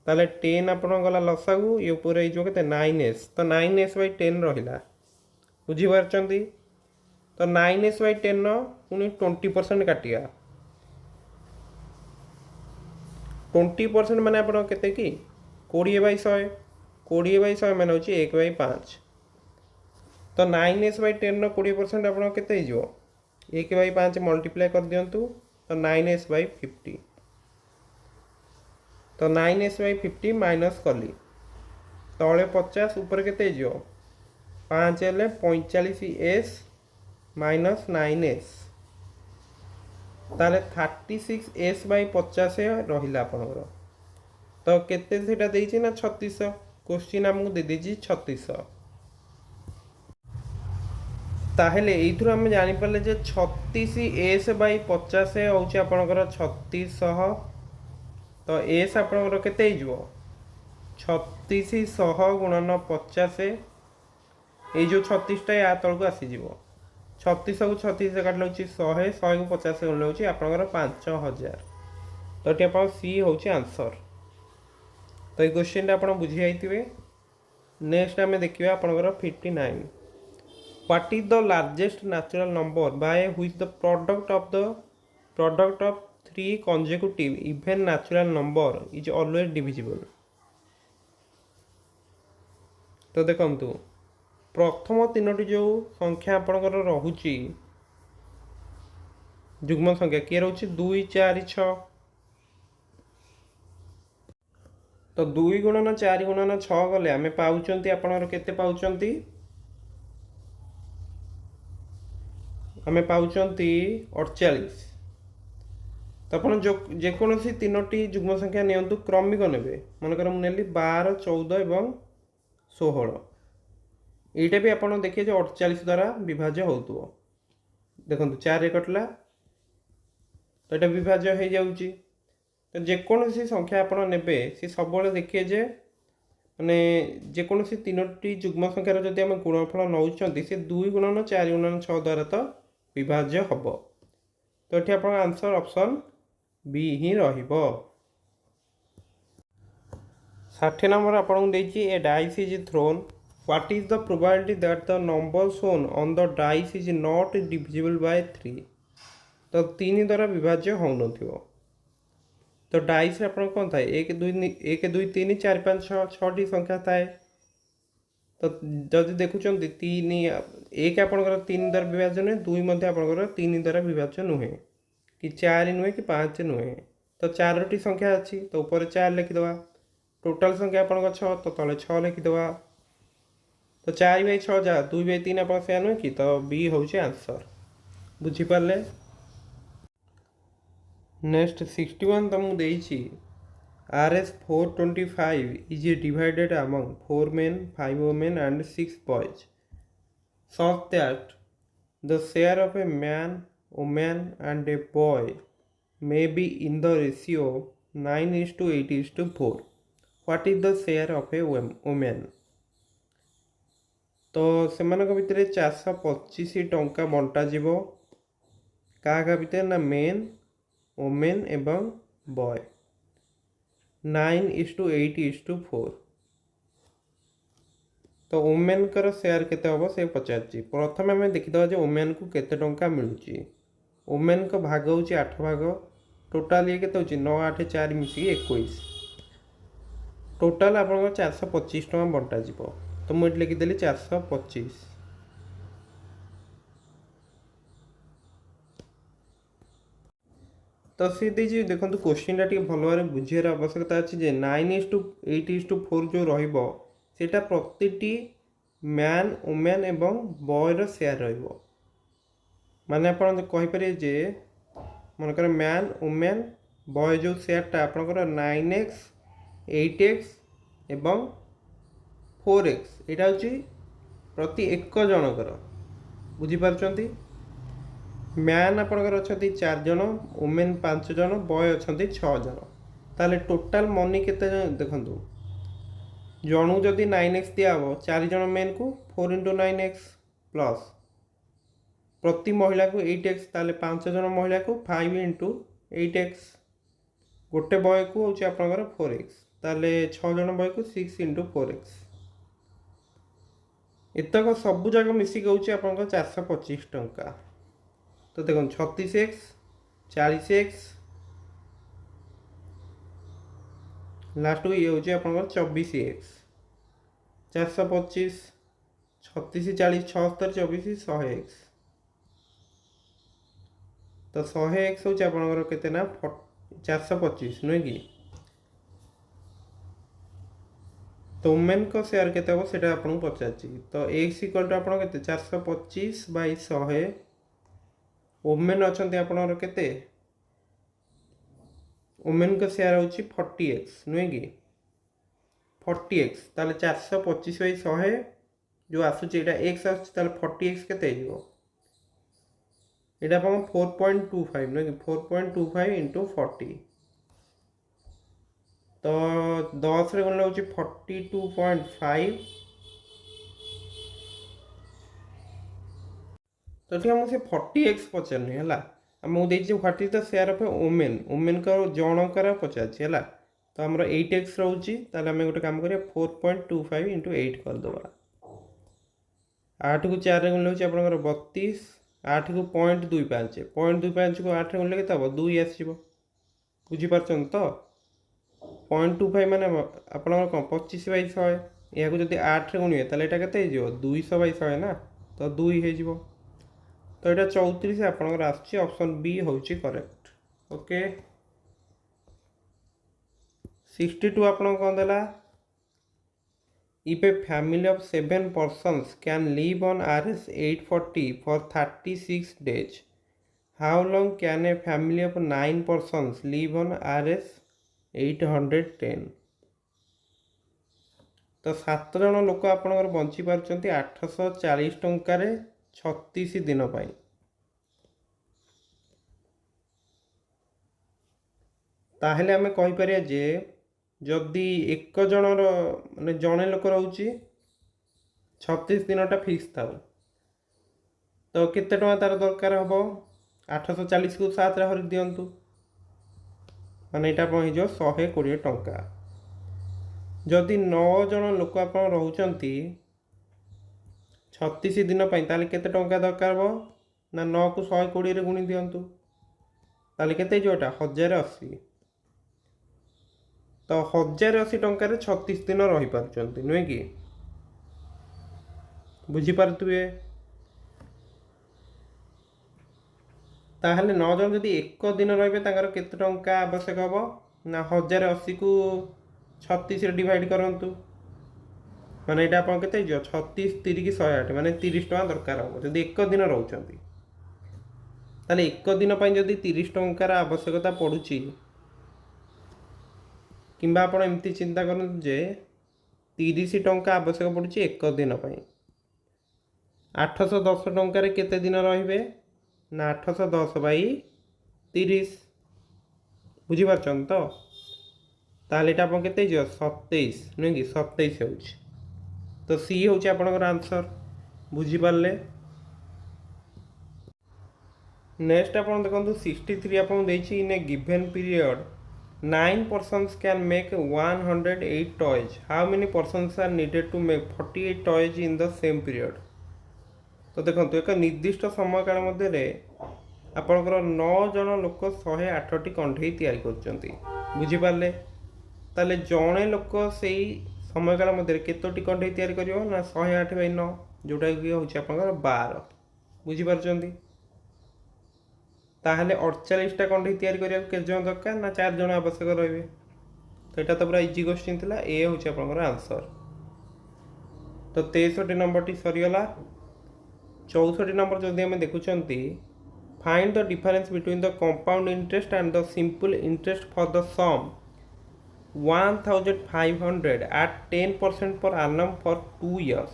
ताले 10 आपन गला लसागु ये ऊपर जो केते 9s, तो 9s बाय 10 रहिला। बुझी पारचंती? तो 9s बाय 10 न पुनी 20% काटिया। 20% माने आपन केते कि 20/100, 20/100 माने होची 1/5। तो 9s बाय 10 न 20% आपन केते हिजो 1/5 मल्टीप्लाई कर दियंतु, तो 9s बाय 50। तो 9s बाय 50 माइनस कली तले 50 ऊपर केते हिजो 5 हेले 45s माइनस 9s, ताले 36s बाय 50 रहिला आपनकर। तो केते सेटा देइछि ना 3600। क्वेश्चन हमकु दे देछि 3600। ताहेले एइथुर हम जानि पाले जे 36s बाय 50 होउछि आपनकर 3600। तो s आपनकर केते हिजो 3600 गुणन 50। ए जो 36टा या तळको आसी जिवो। 3600 को 36 से काटले होछि 100, 100 को 50 से गुणले होछि आपनकर 5000। तो एटी आपन सी होछि आंसर। तो ए क्वेश्चन आपण बुझी जाइतिबे। नेक्स्ट हमें देखिबा आपनकर 59। What is the largest natural number by which the product of three consecutive even natural number is always divisible? तो देखंतु प्रथम तीनोटी जो संख्या आपनकर रहुची जुग्म संख्या किए रहुची 2 4 6। तो 2 गुणन 4 गुणन 6 गले आमे पाउचंती आपनकर केते पाउचंती? आमे पाउचंती 48। तो अपन जो जेकोसी तीनोटी जुग्म संख्या नियंतु क्रमिक नेबे। मनकर मु नेली 12 14 एवं 16। এইটা भी ଆପଣ ଦେଖିବେ ଯେ 48 ଦ୍ୱାରା ବିଭାଜ୍ୟ ହେଉଥିବ। ଦେଖନ୍ତୁ 4 କଟିଲା ତ ଏଇଟା ବିଭାଜ୍ୟ ହେଇଯାଉଛି। ତ ଯେକୌଣସି ସଂଖ୍ୟା ଆପଣ ନେବେ ସେ ସବୁବେଳେ ଦେଖିବେ ଯେ ମାନେ ଯେକୌଣସି ତିନୋଟି ଯୁଗ୍ମ ସଂଖ୍ୟାର ଯଦି ଆମେ ଗୁଣଫଳ ନେଉଛନ୍ତି ସେ 2 ଗୁଣନ 4 ଗୁଣନ 6 ଦ୍ୱାରା ତ ବିଭାଜ୍ୟ ହେବ। ତ ଏଠି ଆପଣଙ୍କ ଆନ୍ସର ଅପସନ୍ ବି ହିଁ ରହିବ। 60 ନମ୍ବର ଆପଣଙ୍କୁ ଦେଇଛି a dice is thrown, what is the probability that the number shown on the dice is not divisible by 3। ତ 3 ଦ୍ୱାରା ବିଭାଜ୍ୟ ହେଉନଥିବ। ତ ଡାଇସ୍ରେ ଆପଣ କ'ଣ ଥାଏ 1 2 3 4 5 6 6ଟି ସଂଖ୍ୟା ଥାଏ। ତ ଯଦି ଦେଖୁଛନ୍ତି 3 1 ଆପଣଙ୍କର 3 ଦ୍ୱାରା ବିଭାଜ୍ୟ ନୁହେଁ, 2 ମଧ୍ୟ ଆପଣଙ୍କର 3 ଦ୍ୱାରା ବିଭାଜ୍ୟ ନୁହେଁ, କି 4 ନୁହେଁ କି 5 ନୁହେଁ। ତ 4ଟି ସଂଖ୍ୟା ଅଛି ତ ଉପରେ 4 ଲେଖିଦେବା। ଟୋଟାଲ ସଂଖ୍ୟା ଆପଣଙ୍କ 6 ତ ତଳେ 6 ଲେଖିଦେବା। ତ 4/6 ଯାହା 2/3 ଆପଣ ସେୟା ନୁହେଁ କି, ତ ବି ହେଉଛି ଆନ୍ସର। ବୁଝିପାରିଲେ। ନେକ୍ସଟ 61 ତମକୁ ଦେଇଛି RS 425 is divided among 4 men, 5 women and 6 boys such that the share of a man, woman and a boy may be in the ratio 9:8:4. What is the share of a woman? तो ସେମାନଙ୍କ ଭିତରେ 425 ଟଙ୍କା ବଣ୍ଟାଯିବ କାହା ଭିତରେ ନା ମେନ୍, ଓମେନ୍ ଏବଂ ବୟ 9:8:4। ତ ଓମେନ୍ଙ୍କର ସେୟାର କେତେ ହେବ ସେ ପଚାରିଛି। ପ୍ରଥମେ ଆମେ ଦେଖିଦେବା ଯେ ଓମେନ୍କୁ କେତେ ଟଙ୍କା ମିଳୁଛି। ଓମେନ୍ଙ୍କ ଭାଗ ହେଉଛି 8 ଭାଗ। ଟୋଟାଲ୍ ଇଏ କେତେ ହେଉଛି 9 8 4 ମିଶିକି 21। ଟୋଟାଲ୍ ଆପଣଙ୍କର 425 ଟଙ୍କା ବଣ୍ଟାଯିବ। ତ ମୁଁ ଏଠି ଲେଖିଦେଲି 425। ତ ସେ ଦେଇଛି ଦେଖନ୍ତୁ କୋଶ୍ଚିନ୍ଟା ଟିକେ ଭଲ ଭାବରେ ବୁଝିବାର ଆବଶ୍ୟକତା ଅଛି ଯେ 9:8:4 ଯେଉଁ ରହିବ ସେଇଟା ପ୍ରତିଟି ମ୍ୟାନ୍, ଓମେନ୍ ଏବଂ ବୟର ସେୟାର ରହିବ। ମାନେ ଆପଣ କହିପାରିବେ ଯେ ମନେକର ମ୍ୟାନ୍, ଓମେନ୍, ବୟ ଯେଉଁ ସେୟାରଟା ଆପଣଙ୍କର 9x, 8x ଏବଂ 4x ଏଇଟା ହେଉଛି ପ୍ରତି ଏକ ଜଣଙ୍କର। ବୁଝିପାରୁଛନ୍ତି। ମ୍ୟାନ୍ ଆପଣଙ୍କର ଅଛନ୍ତି 4 ଜଣ, ଓମେନ୍ 5 ଜଣ, ବୟ ଅଛନ୍ତି 6 ଜଣ। ତାହେଲେ ଟୋଟାଲ୍ ମନି କେତେ ଦେଖନ୍ତୁ, ଜଣକୁ ଯଦି 9x ଦିଆହେବ 4 ଜଣ ମେନ୍କୁ 4 × 9x ପ୍ଲସ୍ ପ୍ରତି ମହିଳାକୁ 8x, ତାହେଲେ 5 ଜଣ ମହିଳାକୁ 5 × 8x, ଗୋଟେ ବୟକୁ ହେଉଛି ଆପଣଙ୍କର 4x, ତାହେଲେ 6 ଜଣ ବୟକୁ 6 × 4x। ଏତକ ସବୁ ଯାକ ମିଶିକି ହେଉଛି ଆପଣଙ୍କର 425 ଟଙ୍କା। ତ ଦେଖନ୍ତୁ 36x, 40x, ଲାଷ୍ଟକୁ ଇଏ ହେଉଛି ଆପଣଙ୍କର 24x। 425, 36, 40, 76, 24, 100x। ତ 100x ହେଉଛି ଆପଣଙ୍କର କେତେ ନା 425 ନୁହେଁ କି। ତ ଓମେନ୍ଙ୍କ ସେୟାର କେତେ ହେବ ସେଇଟା ଆପଣଙ୍କୁ ପଚାରିଛି। ତ x = ଆପଣ କେତେ 425/100। ଓମେନ୍ ଅଛନ୍ତି ଆପଣଙ୍କର କେତେ, ଓମେନ୍ଙ୍କ ସେୟାର ହେଉଛି 40x ନୁହେଁ କି 40x। ତାହେଲେ 425/100 ଯେଉଁ ଆସୁଛି ଏଇଟା x ଆସୁଛି, ତାହେଲେ 40x କେତେ ହେଇଯିବ, ଏଇଟା ଆପଣଙ୍କ 4.25 ନୁହେଁ କି 4.25 × 40। ତ 10ରେ ଗଲେ ହେଉଛି 42.5। ତ ଏଠି ଆମକୁ ସେ 40x ପଚାରୁନି ହେଲା, ଆମକୁ ଦେଇଛି what is the share of women, ଓମେନ୍ଙ୍କର ଜଣଙ୍କର ପଚାରିଛି ହେଲା। ତ ଆମର 8x ରହୁଛି, ତାହେଲେ ଆମେ ଗୋଟେ କାମ କରିବା 4.25 × 8 କରିଦେବା। 8କୁ 4ରେ ଗଲେ ହେଉଛି ଆପଣଙ୍କର 32, 8କୁ 0.25, 0.25କୁ 8ରେ ଗଲେ କେତେ ହେବ 2 ଆସିଯିବ। ବୁଝିପାରୁଛନ୍ତି ତ। 0.25 ମାନେ ଆପଣଙ୍କର କ'ଣ 25/100। ଏହାକୁ ଯଦି 8ରେ ଗୁଣିବେ ତାହେଲେ ଏଇଟା କେତେ ହେଇଯିବ 200/100 ନା, ତ 2 ହେଇଯିବ। ତ ଏଇଟା 34 ଆପଣଙ୍କର ଆସୁଛି, ଅପସନ୍ ବି ହେଉଛି କରେକ୍ଟ। ଓକେ। 62 ଆପଣଙ୍କୁ କ'ଣ ଦେଲା, if a family of 7 persons can live on Rs 840 for 36 days, how long can a family of 9 persons live on Rs 810? तो 7 जन लोक आपणकर बंची पार्चंती 840 टंकार 36 दिन पाई। ताहले आमे कहि परिया जे जदि एक जनर माने जणे लोक रहउची 36 दिनटा फिक्स थाउ तो केते टଙ୍କା तार दरकार हबो 840 को 7 रे हरि दियंतु माने एटा पहि जो 120 टଙ୍କା। जदि 9 जन लोक आपण रहउचंती 36 दिन पई ताले केते टଙ୍କା दरकार हबो ना 9 को 120 रे गुणी दियंतु ताले केते जोटा 1080। तो 1080 टंकार 36 दिन रही पारचंती नुहे कि बुझी पारथुए। ताहले 9 जन जदि एक दिन रहिबे तांकर केते टंका आवश्यक हबो ना 1080 को 36 रे डिवाइड करंतु माने एटा आपण केते जो 36 3 की 108 माने 30 टଙ୍କା दरकार हबो जदि एक दिन रहउचंती। ताले एक दिन पई जदि 30 टंकार आवश्यकता पडुची किंबा आपण एमती चिंता करन जे 30 टंका आवश्यक पडुची एक दिन पई 810 टंकार केते दिन रहिबे ना 810 बाई 30 बुझी पारछन तो ताले एटा आपण केते जो 27 नै कि 27 होउची। तो सी होउची आपनकर आंसर बुझी पारले। नेक्स्ट आपण देखंतु 63 आपण देछि इन ए given period 9 persons can make 108 toys. How many persons are needed to make 48 toys in the same period? तो देखंतु एक निर्दिष्ट समय काल मध्य आपणकर 9 जन लोक 108 कंढई तैयारी करछंती बुझी पारले। ताले जणे लोक सेही समय काल मध्य केतोटी कंढई तैयारी करियो ना 108 बाई 9 जोटा कि होछि आपणकर 12 बुझी पारछंती। ताहले 48 टा कंढई तैयारी करिया के जण दरकार ना 4 जण आवश्यक रहबे। तो एटा तो पूरा इजी क्वेश्चन थिला ए होछि आपणकर आंसर। तो 63 नंबर टी सरियला। 64 नंबर जदि हम देखुचंती find the difference between the compound interest and the simple interest for the sum 1500 at 10% पर annum for 2 years।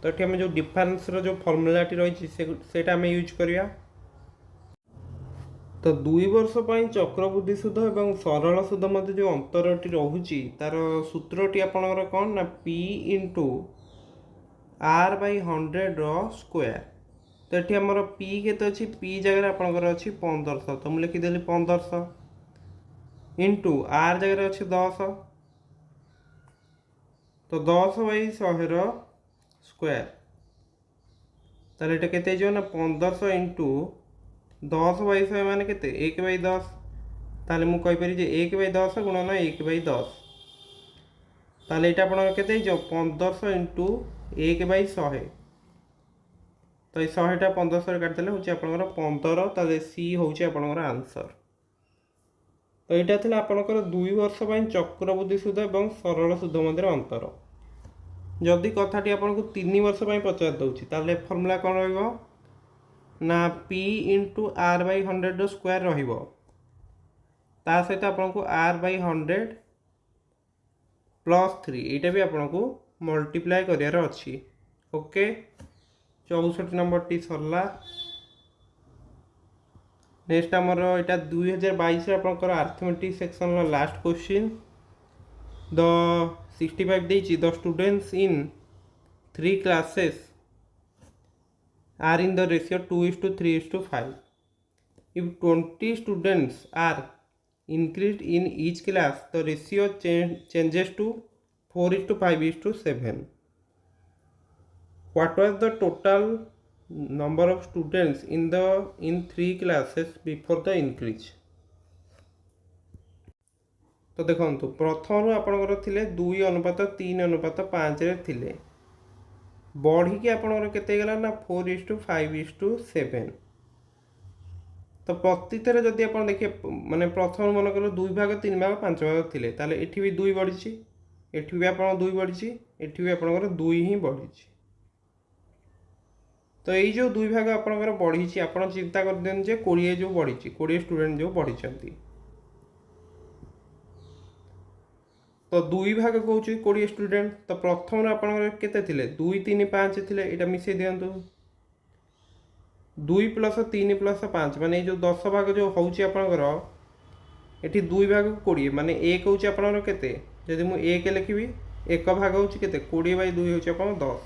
तो एठी हम जो डिफरेंस रो जो फार्मूलाटी रही सेटा हम यूज करिया। तो 2 वर्ष पई चक्रवृद्धि सूद एवं सरल सूद मध्य जो अंतरटी रहुची तार सूत्रटी आपनकर कोन ना p * r / 100 रो स्क्वायर। तो एठी हमर p केते अछि p जगह आपनकर अछि 1500 तो हम लिखि देली 1500 इनटू r जगह अछि 10 तो 10/100 रो स्क्वायर ताले एटा केते जो ना 1500 इनटू 10/100 माने केते 1/10 ताले मु कहि परि जे 1/10 गुणन 1/10 ताले एटा आपण केते जो 1500 इनटू 1/100 तो 100 टा 1500 रे काट देले होची आपनकर 15 ताले सी होची आपनकर आंसर। तो एटा थिला आपनकर 2 वर्ष पई चक्रवृद्धि सूद एवं सरल सूद मध्य अंतर। जदि कथाटी आपनको 3 वर्ष पई पचार दउची ताले फार्मूला कोन रहइबो ना p * r/100 स्क्वायर रहिबो ता सहित आपनको r/100 + 3 एटा भी आपनको मल्टीप्लाई करियार अछि। ओके 64 नंबर टी सरला। नेक्स्ट हमर एटा 2022 रे आपनकर अरिथमेटिक सेक्शन रो लास्ट क्वेश्चन द 65 देछि the students in 3 classes are in the ratio 2:3:5. If 20 students are increased in each class, the ratio changes to 4:5:7. What was the total number of students in 3 classes before the increase? तो देखंतु प्रथम आपनकर थिले 2:3:5 रे थिले बढ़ी कि आपनकर केते गेला ना 4:5:7। तो प्रति थरे जदि आपण देखिए माने प्रथम मन कर 2 भाग 3 भाग 5 भाग थिले ताले एठी भी 2 बढ़िछि एठी भी आपण 2 बढ़िछि एठी भी आपनकर 2 ही बढ़िछि। तो एई जो 2 भाग आपनकर बढ़िछि आपण चिंता कर देन जे 20 जो बढ़िछि 20 स्टूडेंट जो बढ़िछंती तो 2 भाग कौच 20 स्टूडेंट तो प्रथम आपंकर केते 2 3 5 थे यहाँ मिसई दिंतु 2 + 3 + 5 माने जो 10 भाग जो होची आपंकर ये 2 भाग 20 माने 1 हूँ आपंकर केते जदि मु 1 लिखी 1 भाग हूँ केते 20/2 हूँ आप 10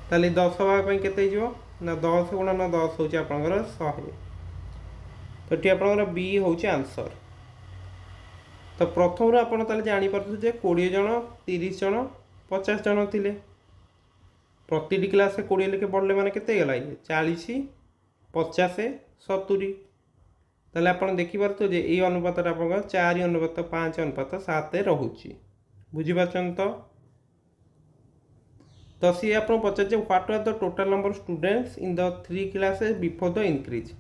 ताले 10 भाग पे केते हो ना 10 × 10 हूँ आपंकर 100 तो ये आपंकर बी हूँ आंसर। तो प्रथम आपड़ ताले जापारे जे 20 जन 30 जन 50 जन थे प्रति क्लास 20 लेखे पढ़ले मैंने केते गला 40 50 70 ताले आपन देखिपारे जे ये अनुपात आप 4:5:7 रोचे बुझीपार तो सी आप पचारे what are the total number students in the 3 classes before the increase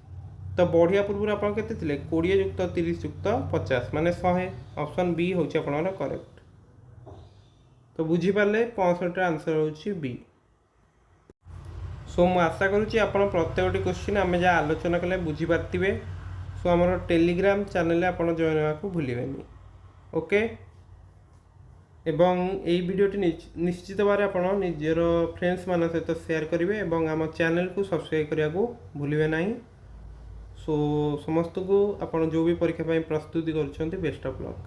तो बढ़िया पूर्व आप 20 युक्त 30 युक्त 50 माने 100 ऑप्शन बी हूँ आप करेक्ट। तो बुझीपारे 65 आंसर हूँ बी। सो मुझे आशा करुँच आप प्रत्येक क्वेश्चन आम जहाँ आलोचना कले बुझीपारे। सो आम टेलीग्राम चैनल आप जॉइन होगा भूलें ओके। एवं यही वीडियोटी निश्चित भाव आप निजर फ्रेंड्स मान सहित शेयर करेंगे और आम चैनल को सब्सक्राइब करने को भूलें ना। सो समस्त को आप जो भी परीक्षा प्रस्तुति कर बेस्ट ऑफ लक।